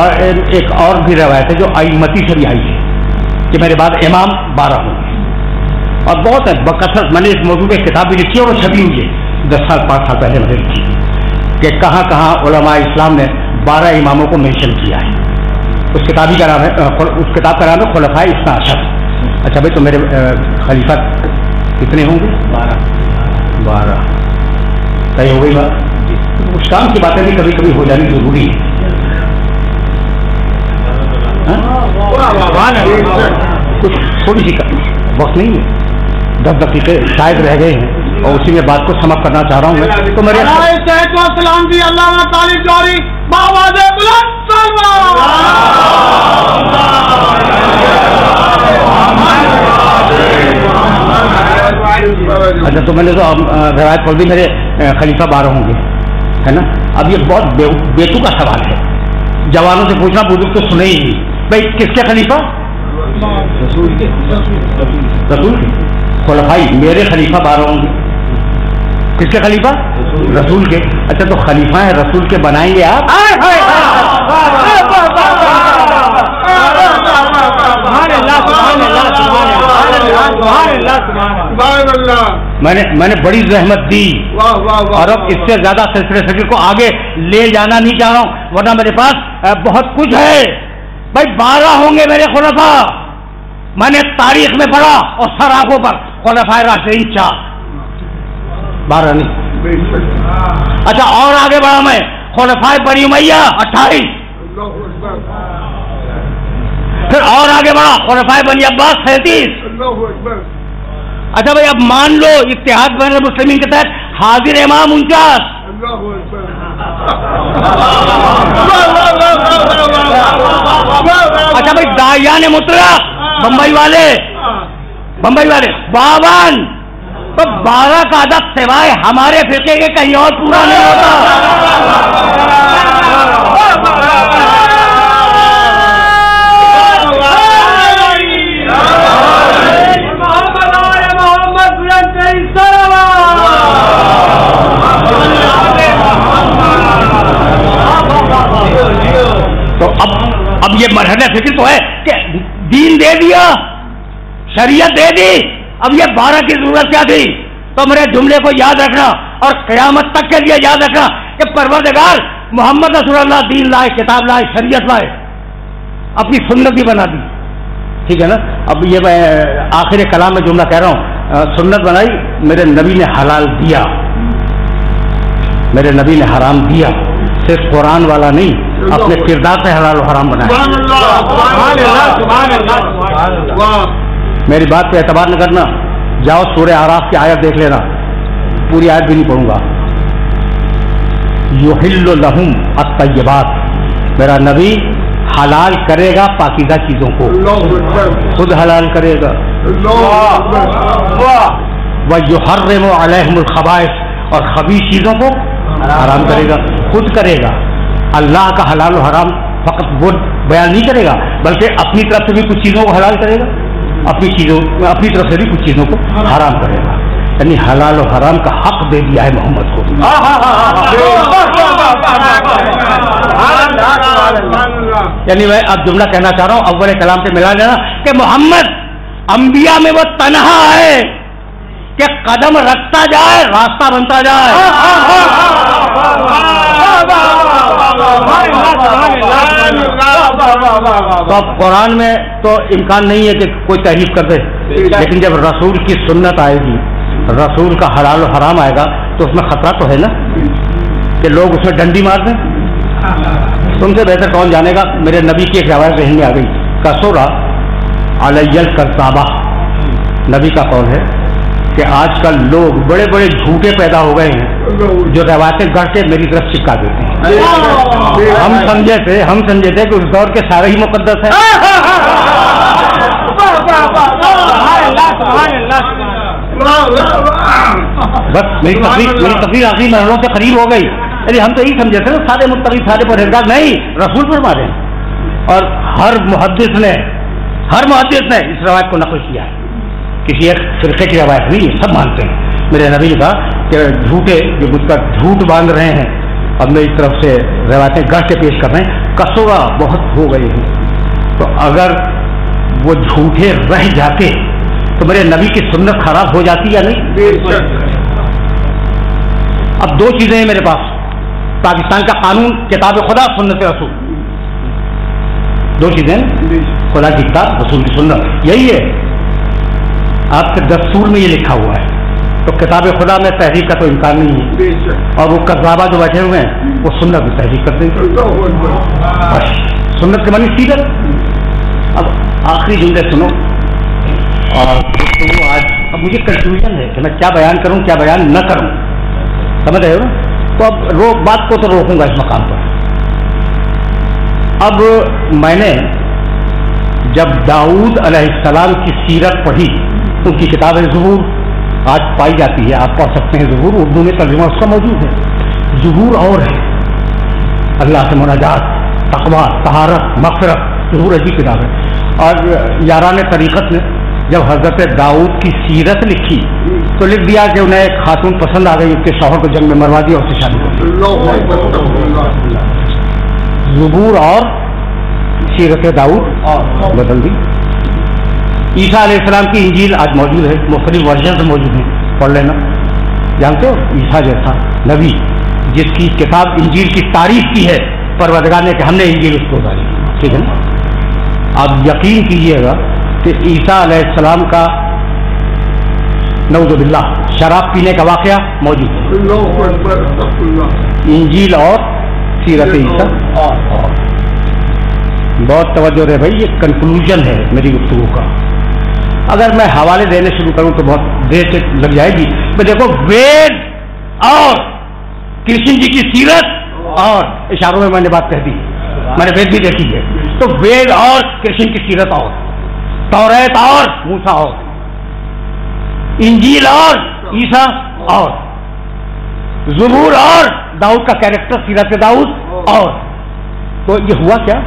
اور ایک اور بھی روایت ہے جو ائمتی سے بھی آئی ہے کہ میرے بعد امام 12 ہوں گے، اور بہت ہے بکثرت. میں نے اس موضوع پہ کتاب بھی لکھی اور وہ چھپی ہوئی ہے 10 سال 5 سال پہلے میں نے لکھی کہ کہاں کہاں علماء اسلام نے 12 اماموں کو مینشن کیا ہے. اس کتاب کا نام ہے خلفائے اثنا عشر. اچھا بھائی تو میرے خلیفہ کتنے ہوں گے؟ 12. صحیح ہو گئی بات. اس کام کی باتیں بھی کبھی کبھی ہو جانی ضروری ہے. کچھ تھوڑی سی وقت نہیں ہے، 10 دقیقے شاید رہ گئے ہیں اور اسی میں بات کو سمپ کرنا چاہ رہا ہوں میں. تو میرے السلام جی اللہ تعالی جوری باواز بلند اچھا تو میں نے تو روایت پڑھ دی میرے خلیفہ 12 ہوں گے، ہے نا. اب یہ بہت بیتو کا سوال ہے، جوانوں سے پوچھنا بزرگ تو سنے ہی نہیں. بھائی کس کے خلیفہ؟ رسول کے. خلفائی میرے خلیفہ 12 ہوں گے. کس کے خلیفہ؟ رسول کے. اچھا تو خلیفہ ہیں رسول کے بنائیں گے آپ؟ میں نے بڑی زحمت دی اور اب اس سے زیادہ سلسلے فکر کو آگے لے جانا نہیں چاہ رہا ہوں، ورنہ میرے پاس بہت کچھ ہے. بھائی 12 ہوں گے میرے خلفاء. میں نے تاریخ میں پڑھا اور سر آنکھوں پر خلفائے راشدین 4، 12 نہیں. اچھا اور آگے بڑھا میں، خلفائے بنی امیہ 28، پھر اور آگے بڑھا خلفائے بنی عباس 37. اچھا بھائی اب مان لو اتحاد بین المسلمین کے تحت حاضر امام 49. اچھا بھائی داعیان مطلق بمبئی والے 52. تو 12 کا عدد سوائے ہمارے فرقے کے کہیں اور پورا نہیں ہوتا. تو اب یہ مرحلہ فکر تو ہے کہ دین دے دیا، شریعت دے دی، اب یہ 12 کی ضرورت کیا تھی؟ تو میرے جملے کو یاد رکھنا اور قیامت تک کے لیے یاد رکھنا کہ پروردگار محمد رسول اللہ دین لائے، کتاب لائے، شریعت لائے، اپنی سنت بھی بنا دی. ٹھیک ہے نا. اب یہ میں آخر کلام میں جملہ کہہ رہا ہوں، سنت بنائی، میرے نبی نے حلال دیا، میرے نبی نے حرام دیا. صرف قرآن والا نہیں، اپنے کردار سے حلال و حرام بنایا. میری بات پہ اعتبار نہ کرنا، جاؤ سورہ اعراف کی آیت دیکھ لینا، پوری آیت بھی نہیں پڑھوں گا. یحل لہم الطیبات، میرا نبی حلال کرے گا پاکیزہ چیزوں کو، خود حلال کرے گا. وَيُحَرِّمُ عَلَيْهِمُ الْخَبَائِثَ، اور خبیث چیزوں کو حرام کرے گا، خود کرے گا. اللہ کا حلال و حرام فقط وہ بیان نہیں کرے گا بلکہ اپنی طرف سے بھی کچھ چیزوں کو حلال کرے گا، اپنی طرف سے بھی کچھ چیزوں کو حرام کرے گا. یعنی حلال و حرام کا حق دے دیا ہے محمد کو. یعنی میں اب جملہ کہنا چاہ رہا ہوں، اول کلام سے ملا لینا کہ محمد انبیاء میں وہ تنہا ہے کہ قدم رکھتا جائے راستہ بنتا جائے. تو اب قرآن میں تو امکان نہیں ہے کہ کوئی تحریف کر دے، لیکن جب رسول کی سنت آئے گی، رسول کا حلال و حرام آئے گا تو اس میں خطرہ تو ہے نا کہ لوگ اس میں ڈنڈی مار دیں. تم سے بہتر کون جانے گا. میرے نبی کی ایک روایت ذہن میں آ گئی، کسورا علی الکذابہ، نبی کا قول ہے کہ آج کل لوگ بڑے بڑے جھوٹے پیدا ہو گئے ہیں جو روایتیں گڑھ کے میری طرف چپکا دیتے ہیں. ہم سمجھے تھے کہ اس دور کے سارے ہی مقدس ہیں. بس میری تقریر آخری مرحلوں سے قریب ہو گئی. یعنی ہم تو یہی سمجھے تھے سارے متقی سارے پرہیزگار، نہیں، رسول فرما رہے ہیں. اور ہر محدث نے اس روایت کو نقل کیا ہے، کسی ایک فرقے کی روایت نہیں ہے، سب مانتے ہیں. میرے نبی نے کہا کہ جھوٹے جو مجھ پر جھوٹ باندھ رہے ہیں اب میری طرف سے روایتیں گڑھ کے پیش کر رہے ہیں، کسوہ بہت ہو گئے ہیں، تو اگر وہ جھوٹے رہ جاتے تو میرے نبی کی سنت خراب ہو جاتی یا نہیں؟ اب دو چیزیں ہیں میرے پاس، پاکستان کا قانون، کتاب خدا، سنت رسول، دو چیزیں، خدا کی کتاب، رسول کی سنت، یہی ہے آپ کے دستور میں یہ لکھا ہوا ہے، تو کتاب خدا میں تحریف کا تو امکان نہیں ہے، اور وہ کذابہ جو بیٹھے ہوئے ہیں وہ سنت میں تحریف کرتے ہیں، سنت کے معنی سیرت۔ اب آخری جملے سنو، اور وہ آج اب مجھے کنفیوژن ہے کہ میں کیا بیان کروں کیا بیان نہ کروں، سمجھ رہے ہو نا؟ تو اب بات کو تو روکوں گا اس مقام پر۔ اب میں نے جب داؤد علیہ السلام کی سیرت پڑھی، ان کی کتاب زبور آج پائی جاتی ہے، آپ پڑھ سکتے ہیں، زبور اردو میں ترجمہ اس کا موجود ہے۔ زبور اور ہے اللہ سے مناجات، تقویٰ، طہارت، مغفرت، زبور عجیب کتاب ہے۔ اور یاران طریقت نے جب حضرت داؤد کی سیرت لکھی تو لکھ دیا کہ انہیں ایک خاتون پسند آ گئی، اس کے شوہر کو جنگ میں مروا دیا، اس سے شادی کر دی۔ زبور اور سیرت داؤد بدل دی۔ عیسیٰ علیہ السلام کی انجیل آج موجود ہے، مختلف ورژن سے موجود ہیں، پڑھ لینا۔ جانتے ہو عیسیٰ جیسا نبی جس کی کتاب انجیل کی تعریف کی ہے پروردگار نے کہ ہم نے انجیل اس کو اتاری، ٹھیک ہے نا؟ آپ یقین کیجئے گا کہ عیسیٰ علیہ السلام کا نعوذ باللہ شراب پینے کا واقعہ موجود ہے، انجیل اور سیرت عیسیٰ۔ بہت توجہ رہے بھائی، یہ کنکلوژن ہے میری گفتگو کا۔ اگر میں حوالے دینے شروع کروں تو بہت دیر سے لگ جائے گی۔ میں دیکھو وید اور کرشن جی کی سیرت، اور اشاروں میں نے بات کہہ دی، میں نے وید بھی دیکھی ہے، تو وید اور کرشن کی سیرت اور، توریت اور موسیٰ اور، انجیل اور عیسیٰ اور، زبور اور داؤد کا کیریکٹر سیرت داؤد اور۔ تو یہ ہوا کیا؟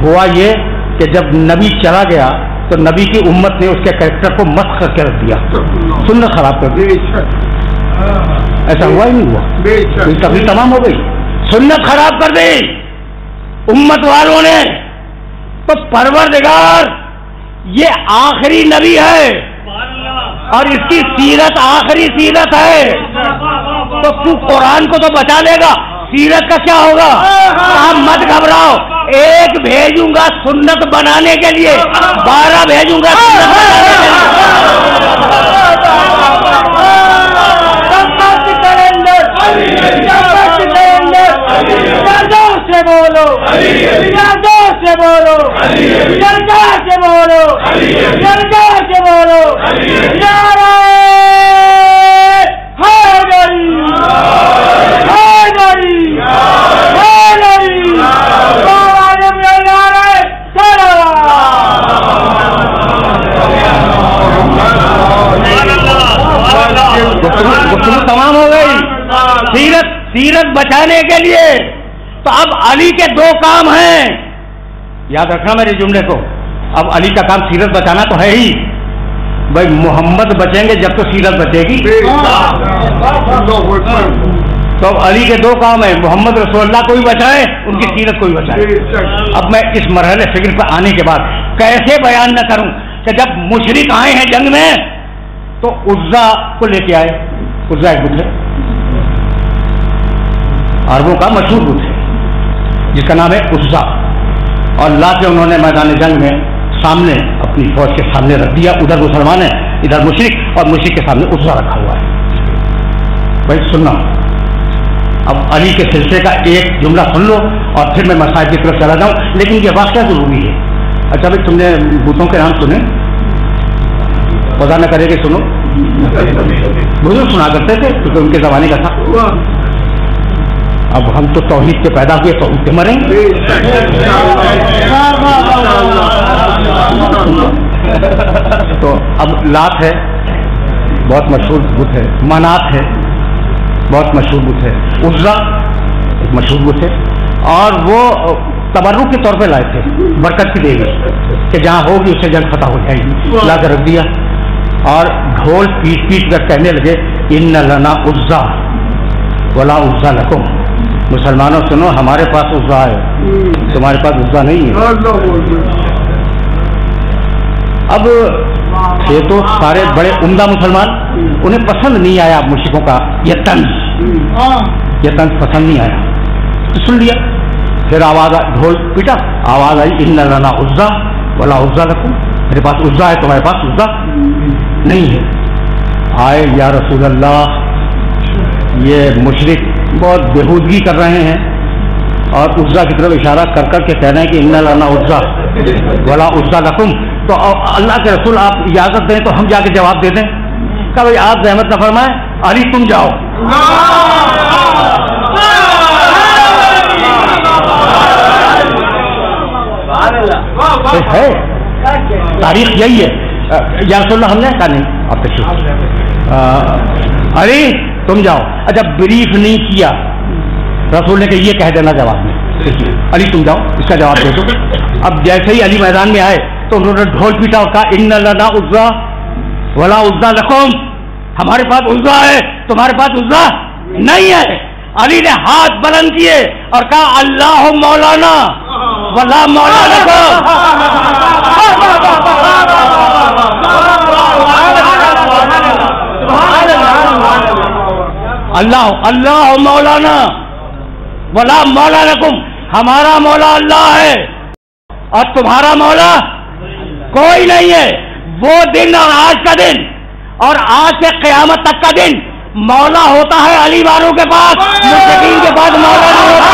ہوا یہ کہ جب نبی چلا گیا تو نبی کی امت نے اس کے کیریکٹر کو مسخ کر کے رکھ دیا، سنت خراب کر دی۔ ایسا ہوا ہی نہیں ہوا، تبھی تمام ہو گئی، سنت خراب کر دی امت والوں نے۔ تو پروردگار یہ آخری نبی ہے اور اس کی سیرت آخری سیرت ہے، تو تو قرآن کو تو بچا لے گا، سیرت کا کیا ہوگا؟ آپ مت گھبراؤ، ایک بھیجوں گا سنت بنانے کے لیے، 12 بھیجوں گا سنت بنانے کے تمام ہو گئی سیرت بچانے کے لیے۔ تو اب علی کے دو کام ہیں، یاد رکھنا میرے جملے کو۔ اب علی کا کام سیرت بچانا تو ہے ہی، بھائی محمد بچیں گے جب تو سیرت بچے گی۔ تو اب علی کے دو کام ہیں، محمد رسول اللہ کو بھی بچائے، ان کی سیرت کو بھی بچائے۔ اب میں اس مرحلے فکر پہ آنے کے بعد کیسے بیان نہ کروں کہ جب مشرک آئے ہیں جنگ میں تو عزا کو لے کے آئے۔ عزا ایک بت ہے، عربوں کا مشہور بت ہے جس کا نام ہے عزا، اور لا کے انہوں نے میدان جنگ میں سامنے اپنی فوج کے سامنے رکھ دیا، ادھر مسلمان ہیں ادھر مشرک، اور مشرک کے سامنے عزا رکھا ہوا ہے۔ بھائی سننا، اب علی کے سلسلے کا ایک جملہ سن لو اور پھر میں مسائل کی طرف چلا جاؤں، لیکن یہ واقعہ ضروری ہے۔ اچھا بھائی تم نے بتوں کے نام سنے؟ خدا نہ کرے کہ سنو، بزرگ سنا کرتے تھے کیونکہ ان کے زمانے کا تھا۔ اب ہم تو توحید کے پیدا ہوئے توحید کے مریں گے۔ تو اب لات ہے بہت مشہور بت ہے، منات ہے بہت مشہور بت ہے، عزا ایک مشہور بت ہے، اور وہ تبرک کے طور پہ لائے تھے، برکت کی دے گی کہ جہاں ہوگی اسے جنگ فتح ہو جائے گی، لا کر رکھ دیا۔ اور ڈھول پیٹ پیٹ کر کہنے لگے ان لنا عزا ولا عزا لکم، مسلمانوں سنو، ہمارے پاس عزا ہے، تمہارے پاس عزا نہیں ہے۔ اب تھے تو سارے بڑے عمدہ مسلمان، انہیں پسند نہیں آیا مشرکوں کا یہ طنز پسند نہیں آیا تو سن لیا۔ پھر آواز ڈھول پیٹا، آواز آئی ان لنا عزا ولا عزا لکم، میرے پاس عزا ہے تمہارے پاس عزا نہیں ہے۔ آئے یا رسول اللہ، یہ مشرک بہت بےہودگی کر رہے ہیں اور عزا کی طرف اشارہ کر کر کے کہہ رہے ہیں کہ ان لنا عزا ولا عزا لکم، تو اللہ کے رسول آپ اجازت دیں تو ہم جا کے جواب دے دیں۔ کہا بھائی آپ زحمت نہ فرمائیں، علی تم جاؤ۔ ہے تاریخ یہی ہے۔ یا رسول اللہ ہم نے کہا نہیں آپ تشریف، علی تم جاؤ۔ اچھا بریف نہیں کیا رسول نے کہ یہ کہہ دینا جواب میں، علی تم جاؤ اس کا جواب دے دو۔ اب جیسے ہی علی میدان میں آئے تو انہوں نے ڈھول پیٹا اور کہا ان لنا عزا ولا عزا لکم، ہمارے پاس عزا ہے تمہارے پاس عزا نہیں ہے۔ علی نے ہاتھ بلند کیے اور کہا اللہ مولانا ولا مولا لکم، اللہ مولانا ولا مولا لکم، ہمارا مولا اللہ ہے اور تمہارا مولا کوئی نہیں ہے۔ وہ دن اور آج کا دن اور آج سے قیامت تک کا دن مولا ہوتا ہے علی والوں کے پاس، مشرکین کے پاس مولا نہیں ہوتا۔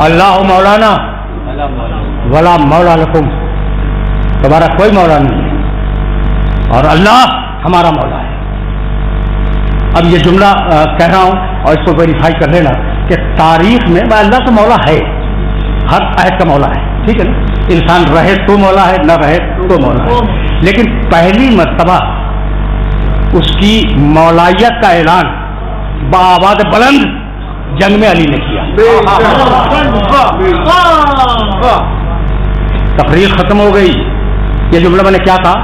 اللہ مولانا ولا مولا لکم، تمہارا کوئی مولا نہیں ہے اور اللہ ہمارا مولا ہے۔ اب یہ جملہ کہہ رہا ہوں اور اس کو ویریفائی کر لینا کہ تاریخ میں اللہ تو مولا ہے، ہر عہد کا مولا ہے، ٹھیک ہے نا، انسان رہے تو مولا ہے، نہ رہے تو مولا ہے، لیکن پہلی مرتبہ اس کی مولائیت کا اعلان بآواز بلند جنگ میں علی نے کیا۔ تقریر ختم ہو گئی، یہ جملہ میں نے کیا کہا،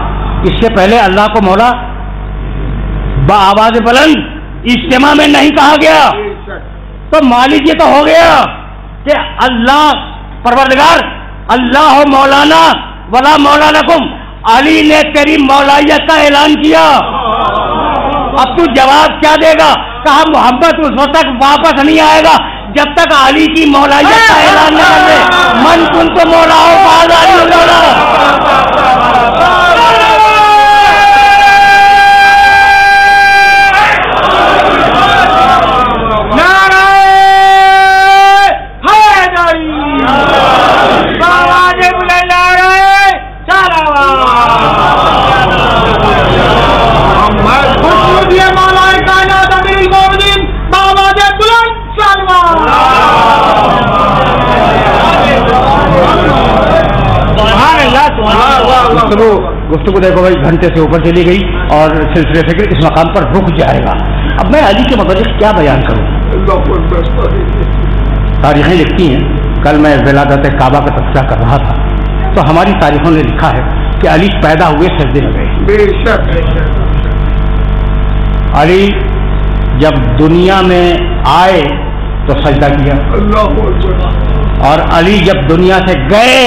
اس سے پہلے اللہ کو مولا بآواز بلند اجتماع میں نہیں کہا گیا، تو مالک یہ تو ہو گیا کہ اللہ پروردگار اللہ مولانا ولا مولا لکم، علی نے تیری مولائیت کا اعلان کیا، اب تو جواب کیا دے گا؟ کہا محمد اس وقت تک واپس نہیں آئے گا جب تک علی کی مولائیت کا اعلان نہ کر دے۔ من کن تو مولا ہو علی مولا۔ گفتگو دیکھو بھائی گھنٹے سے اوپر چلی گئی اور سلسلے سے اس مقام پر رک جائے گا۔ اب میں علی کے متعلق کیا بیان کروں؟ تاریخیں لکھتی ہیں، کل میں ولادت کعبہ کا تذکرہ کر رہا تھا تو ہماری تاریخوں نے لکھا ہے کہ علی پیدا ہوئے سجدے میں گئے۔ علی جب دنیا میں آئے تو سجدہ کیا، اور علی جب دنیا سے گئے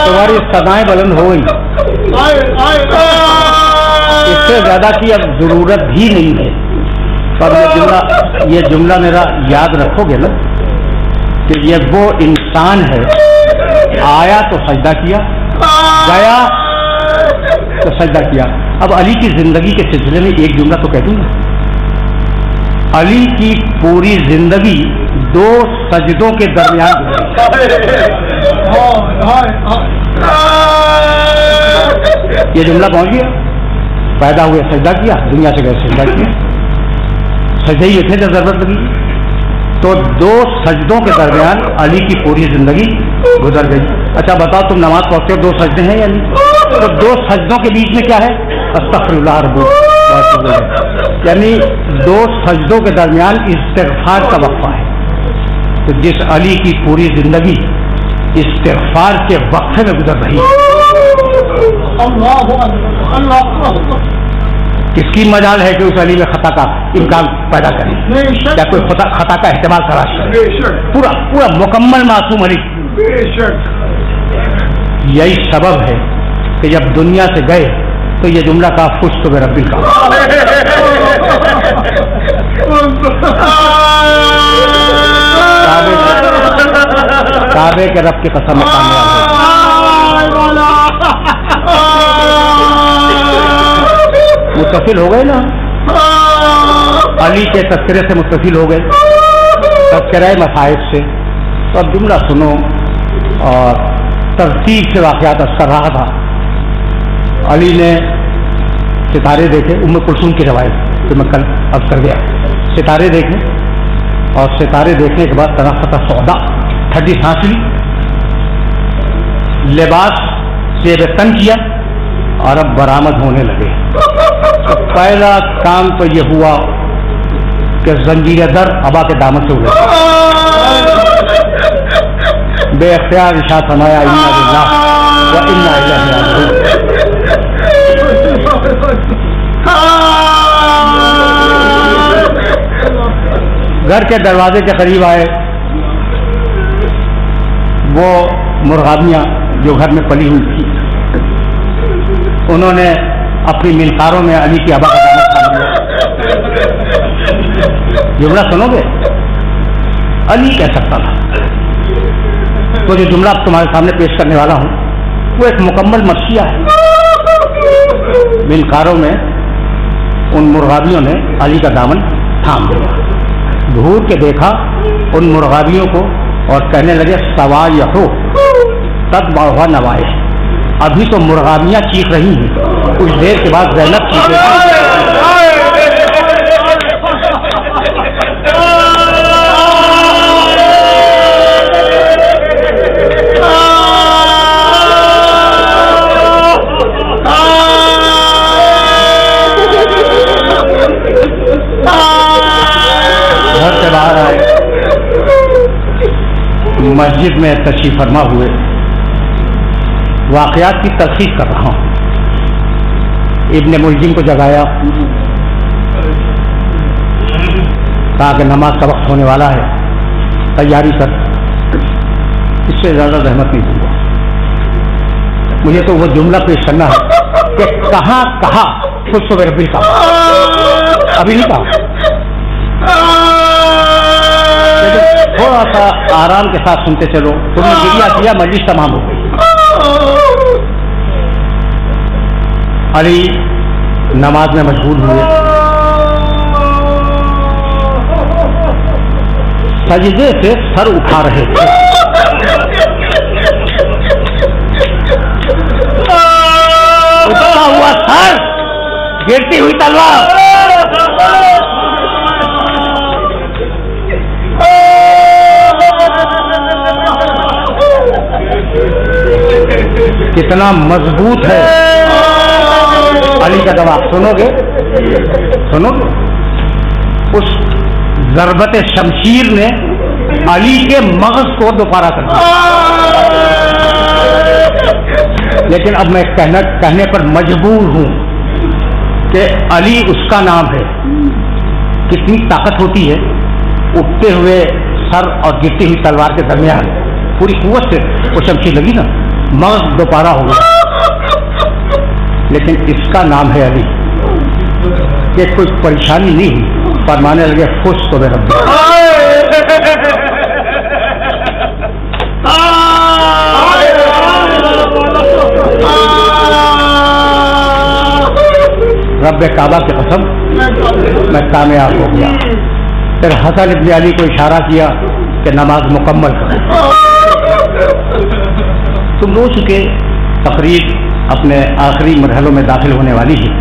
تمہاری صدائیں بلند ہو گئی، اس سے زیادہ کی اب ضرورت بھی نہیں ہے۔ پر یہ جملہ میرا یاد رکھو گے نا کہ یہ وہ انسان ہے، آیا تو سجدہ کیا، گیا تو سجدہ کیا۔ اب علی کی زندگی کے سلسلے میں ایک جملہ تو کہہ دوں گا علی کی پوری زندگی 2 سجدوں کے درمیان یہ جملہ پہنچ گیا. پیدا ہوئے سجدہ کیا, دنیا سے گئے سجدہ کیا. سجدے ہی تھے جب ضرورت لگی. تو 2 سجدوں کے درمیان علی کی پوری زندگی گزر گئی. اچھا بتاؤ, تم نماز پڑھتے ہو 2 سجدے ہیں یا نہیں؟ تو 2 سجدوں کے بیچ میں کیا ہے؟ استغفر اللہ رب. یعنی 2 سجدوں کے درمیان استغفار کا وقفہ ہے. تو جس علی کی پوری زندگی استغفار کے وقفے میں گزر رہی ہے, کس کی مجال ہے کہ اس علی میں خطا کا امکان پیدا کرے, یا کوئی خطا کا احتمال تلاش کرے؟ پورا پورا مکمل معصوم علی. یہی سبب ہے کہ جب دنیا سے گئے تو یہ جملہ کہا فزت برب الکعبہ. کعبے کے رب کی قسم میں متصل ہو گئے نا, علی کے تذکرے سے متصل ہو گئے, تذکرہ مصائب سے. تو اب جملہ سنو اور ترتیب سے واقعات اثر رہا تھا. علی نے ستارے دیکھے, ام کلثوم کی روایت جو میں کل اب کر گیا. ستارے دیکھے اور ستارے دیکھنے کے بعد تنفس سودا, ٹھنڈی سانس لی, لباس سے تن کیا اور اب برآمد ہونے لگے. تو پہلا کام تو یہ ہوا کہ زنجیر در ابا کے دامن سے اڑے, بے اختیار ارشاد فرمایا انا للہ و انا الیہ راجعون. گھر کے دروازے کے قریب آئے, وہ مرغابیاں جو گھر میں پلی ہوئی تھی, انہوں نے اپنی ملکاروں میں علی کی ابا کا دامن تھام لیا. جملہ سنو گے, علی کہہ سکتا تھا. تو جو جملہ تمہارے سامنے پیش کرنے والا ہوں وہ ایک مکمل مرثیہ ہے. ملکاروں میں ان مرغابیوں نے علی کا دامن تھام لیا, گھور کے دیکھا ان مرغابیوں کو اور کہنے لگے سوا یحو تد باہوا نوائے. ابھی تو مرغابیاں چیخ رہی ہیں, کچھ دیر کے بعد زینب چیخ رہی. گھر سے باہر آئے, مسجد میں تشریف فرما ہوئے. واقعات کی تلخیص کر رہا ہوں. ابن ملجم کو جگایا, کہا کہ نماز کا وقت ہونے والا ہے, تیاری کر. اس سے زیادہ زحمت نہیں دوں گا, مجھے تو وہ جملہ پیش کرنا ہے کہ کہاں کہا فزت برب الکعبہ, ابھی نہیں کہا. تھوڑا سا آرام کے ساتھ سنتے چلو. تم نے گریا کیا, مجلس تمام ہو گئی. علی نماز میں مشغول ہوئے, سجدے سے سر اٹھا رہے تھے. اٹھا ہوا سر, گرتی ہوئی تلوار. کتنا مضبوط ہے علی کا جواب. سنو گے, سنو گے. اس ضربت شمشیر نے علی کے مغز کو دوبارہ کر دیا. لیکن اب میں کہنے پر مجبور ہوں کہ علی اس کا نام ہے. کتنی طاقت ہوتی ہے اٹھتے ہوئے سر اور گرتی ہوئی تلوار کے درمیان, پوری قوت سے وہ شمشیر لگی نا, مغز دوبارہ ہو گیا. لیکن اس کا نام ہے علی. کہ کوئی پریشانی نہیں ہوئی, فرمانے لگے فزت برب. رب کعبہ کی قسم میں کامیاب ہو گیا. پھر حسن ابن علی کو اشارہ کیا کہ نماز مکمل کرو. تم رو چکے، تقریر اپنے آخری مرحلوں میں داخل ہونے والی ہے.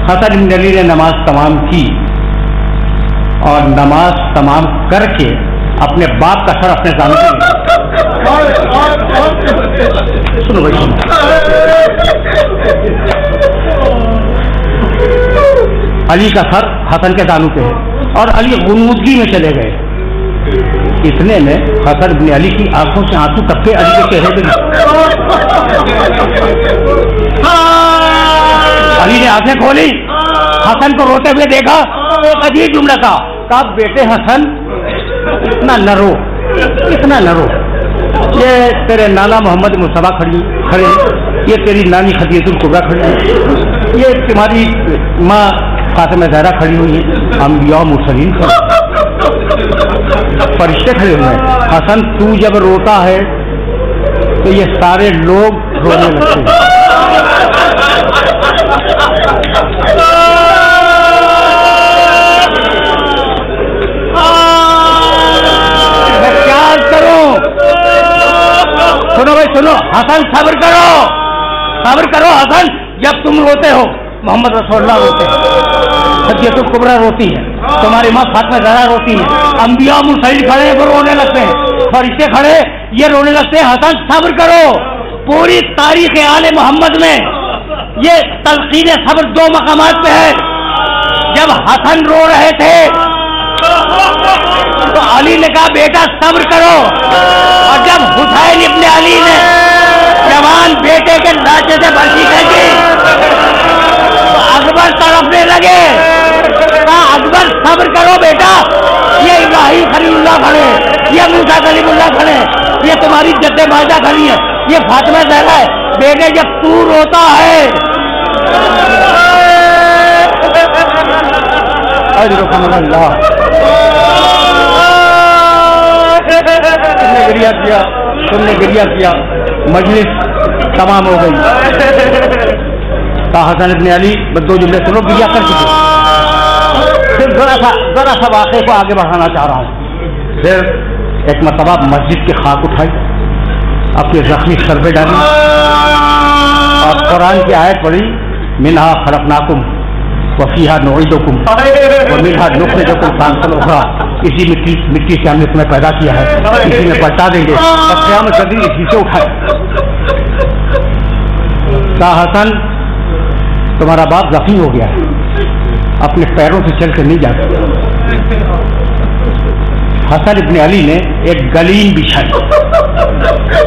حسن ابن علی نے نماز تمام کی اور نماز تمام کر کے اپنے باپ کا سر اپنے سامنے سنو بھائی سنو. علی کا سر حسن کے دانوں پہ ہے اور علی غنودگی میں چلے گئے. اتنے میں حسن ابن علی کی آنکھوں سے آنسو ٹپکے علی کے چہرے پہ. علی نے آنکھیں کھولی، حسن کو روتے ہوئے دیکھا، ایک عجیب جملہ کہا، بیٹے حسن اتنا نہ رو، اتنا نہ رو. یہ تیرے نانا محمد مصطفیٰ کھڑے، یہ تیری نانی خدیجہ الکبریٰ کھڑی، یہ تمہاری ماں فاطمہ زہرا کھڑی ہوئی ہے، انبیاء مرسلین فرشتے کھڑے ہوئے ہیں. حسن تو جب روتا ہے تو یہ سارے لوگ رونے لگتے ہیں. میں کیا کروں؟ سنو بھائی سنو، حسن صبر کرو، صبر کرو. حسن جب تم روتے ہو محمد رسول اللہ روتے ہیں، خدیجہ الکبریٰ روتی ہے، تمہاری ماں فاطمہ زہرا روتی ہے، انبیاء مرسلین کھڑے ہیں وہ رونے لگتے ہیں، فرشتے کھڑے یہ رونے لگتے ہیں. حسن صبر کرو. پوری تاریخ آل محمد میں یہ تلقین صبر 2 مقامات پہ ہے. جب حسن رو رہے تھے تو علی نے کہا بیٹا صبر کرو، اور جب حسین ابن علی نے جوان بیٹے کے لاشے سے برسی پھینکی تو اکبر تڑپنے لگے. کہا اکبر صبر کرو بیٹا، یہ ابراہیم خلیل اللہ کھڑے، یہ موسیٰ کلیم اللہ کھڑے، یہ تمہاری جد ماجدہ کھڑی ہے، یہ فاطمہ زہرا ہے. بیٹے جب تو روتا ہے اللہ تم نے گریہ کیا، مجلس تمام ہو گئی. کہا حسن ابن علی بس 2 جملے سنو، گریہ کر چکے. پھر ذرا سا واقعے کو آگے بڑھانا چاہ رہا ہوں. پھر ایک مرتبہ مسجد کی خاک اٹھائی، اپنے زخمی سر پہ ڈالی اور قرآن کی آیت پڑھی، منہا خلقناکم وفیہا نعیدکم ومنہا نخرجکم تارۃ اخری. اسی مٹی سے ہم نے تمہیں پیدا کیا ہے، اسی میں پلٹا دیں گے اور قیامت کے دن اسی سے اٹھائے. کہا حسن تمہارا باپ زخمی ہو گیا ہے، اپنے پیروں سے چل کر نہیں جاتا. حسن ابن علی نے ایک گلیم بچھائی.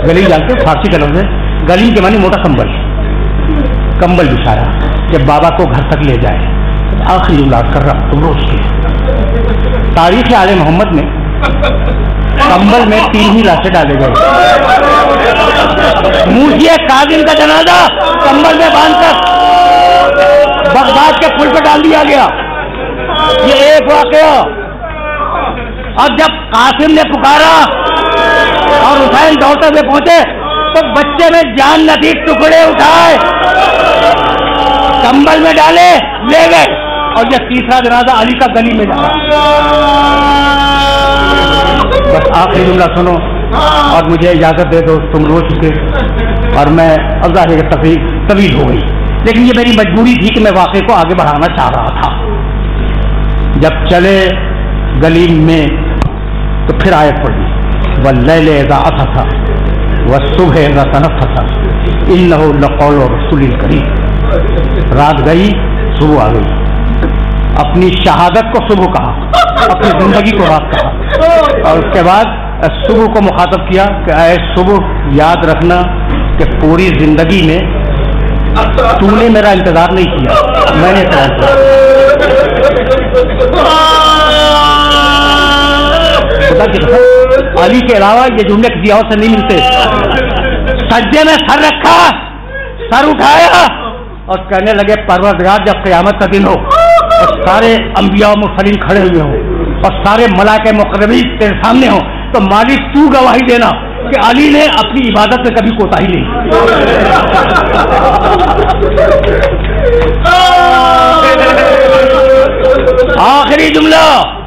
گلیم جانتے فارسی کا لفظ ہے، گلیم کے معنی موٹا کمبل، کمبل بچھایا کہ بابا کو گھر تک لے جائے. آخری جملہ کر رہا تم روز کی تاریخ آل محمد میں کمبل میں 3 ہی لاشیں ڈالے گئے. موسیٰ کاظم کا جنازہ کمبل میں باندھ کر بغداد کے پل پہ ڈال دیا گیا. یہ ایک واقعہ. اور جب قاسم نے پکارا اور حسین دوڑتے ہوئے پہنچے تو بچے میں جان ندید ٹکڑے اٹھائے، کمبل میں ڈالے، لے گئے. اور یہ تیسرا جنازہ علی کا گلی میں ڈالا. بس آخری جملہ سنو اور مجھے اجازت دے دو، تم رو چکے اور میں اب ظاہر ہے تقریر طویل ہو گئی، لیکن یہ میری مجبوری تھی کہ میں واقعے کو آگے بڑھانا چاہ رہا تھا. جب چلے گلیم میں تو پھر آیت پڑھی، واللیل اذا عسعس والصبح اذا تنفس انہ لقول رسول کریم. رات گئی صبح آ گئی. اپنی شہادت کو صبح کہا، اپنی زندگی کو رات کہا، اور اس کے بعد صبح کو مخاطب کیا کہ اے صبح یاد رکھنا کہ پوری زندگی میں تو نے میرا انتظار نہیں کیا، میں نے تیرا خدا کی قسم علی کے علاوہ یہ جملے کسی اور سے نہیں ملتے. سجدے میں سر رکھا، سر اٹھایا اور کہنے لگے پروردگار جب قیامت کا دن ہو اور سارے انبیاء و مرسلین کھڑے ہوئے ہوں اور سارے ملائکہ مقربین تیرے سامنے ہوں تو مالک تو گواہی دینا کہ علی نے اپنی عبادت میں کبھی کوتاہی نہیں. آخری جملہ